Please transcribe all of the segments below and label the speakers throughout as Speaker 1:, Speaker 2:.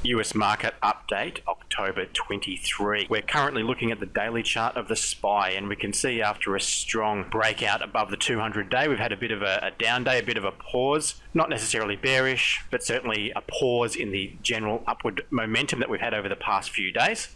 Speaker 1: US market update, October 23. We're currently looking at the daily chart of the SPY, and we can see after a strong breakout above the 200-day, we've had a bit of a down day, a bit of a pause. Not necessarily bearish, but certainly a pause in the general upward momentum that we've had over the past few days.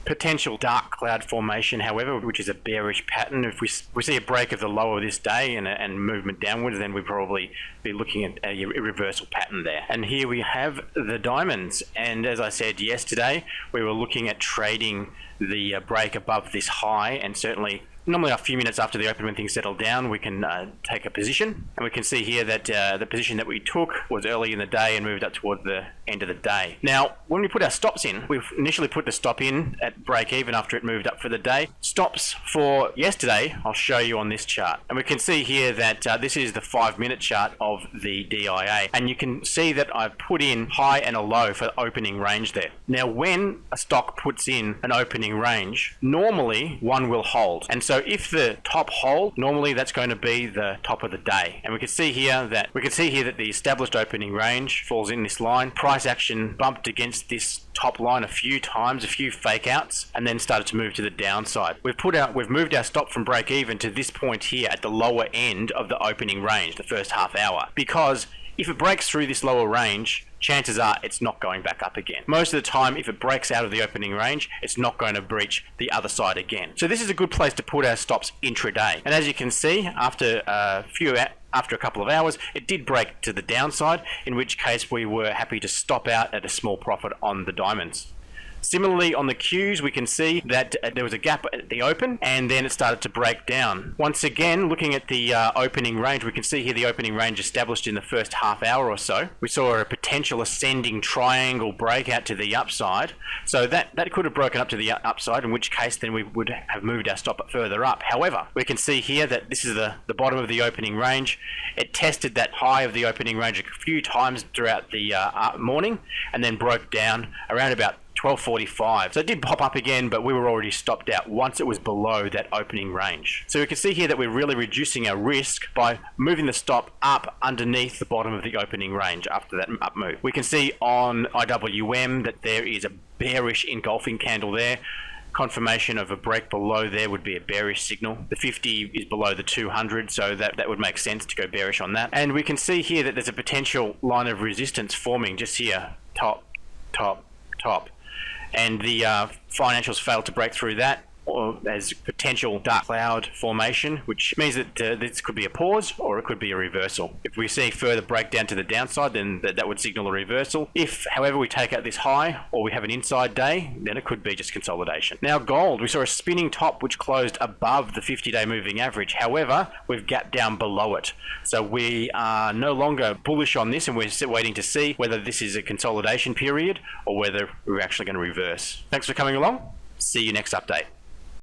Speaker 1: Potential dark cloud formation, however, which is a bearish pattern. If we see a break of the low of this day and movement downwards, then we'd probably be looking at a reversal pattern there. And here we have the diamonds. And as I said yesterday, we were looking at trading the break above this high, and certainly normally a few minutes after the open, when things settle down, we can take a position. And we can see here that the position that we took was early in the day and moved up toward the end of the day. Now, when we put our stops in, we've initially put the stop in at break even after it moved up for the day. Stops for yesterday, I'll show you on this chart. And we can see here that this is the 5-minute chart of the DIA. And you can see that I've put in high and a low for the opening range there. Now, when a stock puts in an opening range, normally one will hold. And so if the top hold, normally that's going to be the top of the day. And we can see here that the established opening range falls in this line. Price action bumped against this top line a few times, a few fake outs, and then started to move to the downside. We've moved our stop from break even to this point here at the lower end of the opening range, the first half hour, because if it breaks through this lower range, chances are it's not going back up again. Most of the time, if it breaks out of the opening range, it's not going to breach the other side again. So this is a good place to put our stops intraday. And as you can see, after a couple of hours, it did break to the downside, in which case we were happy to stop out at a small profit on the diamonds. Similarly, on the Qs, we can see that there was a gap at the open, and then it started to break down. Once again, looking at the opening range, we can see here the opening range established in the first half hour or so. We saw a potential ascending triangle breakout to the upside, so that could have broken up to the upside, in which case then we would have moved our stop further up. However, we can see here that this is the bottom of the opening range. It tested that high of the opening range a few times throughout the morning, and then broke down around about 12:45. So it did pop up again, but we were already stopped out once it was below that opening range. So we can see here that we're really reducing our risk by moving the stop up underneath the bottom of the opening range after that up move. We can see on IWM that there is a bearish engulfing candle there. Confirmation of a break below there would be a bearish signal. The 50 is below the 200, so that would make sense to go bearish on that. And we can see here that there's a potential line of resistance forming just here. Top, top, top. And the financials failed to break through that, or as potential dark cloud formation, which means that this could be a pause or it could be a reversal. If we see further breakdown to the downside, then that would signal a reversal. If, however, we take out this high or we have an inside day, then it could be just consolidation. Now gold, we saw a spinning top which closed above the 50-day moving average. However, we've gapped down below it. So we are no longer bullish on this, and we're still waiting to see whether this is a consolidation period or whether we're actually going to reverse. Thanks for coming along. See you next update.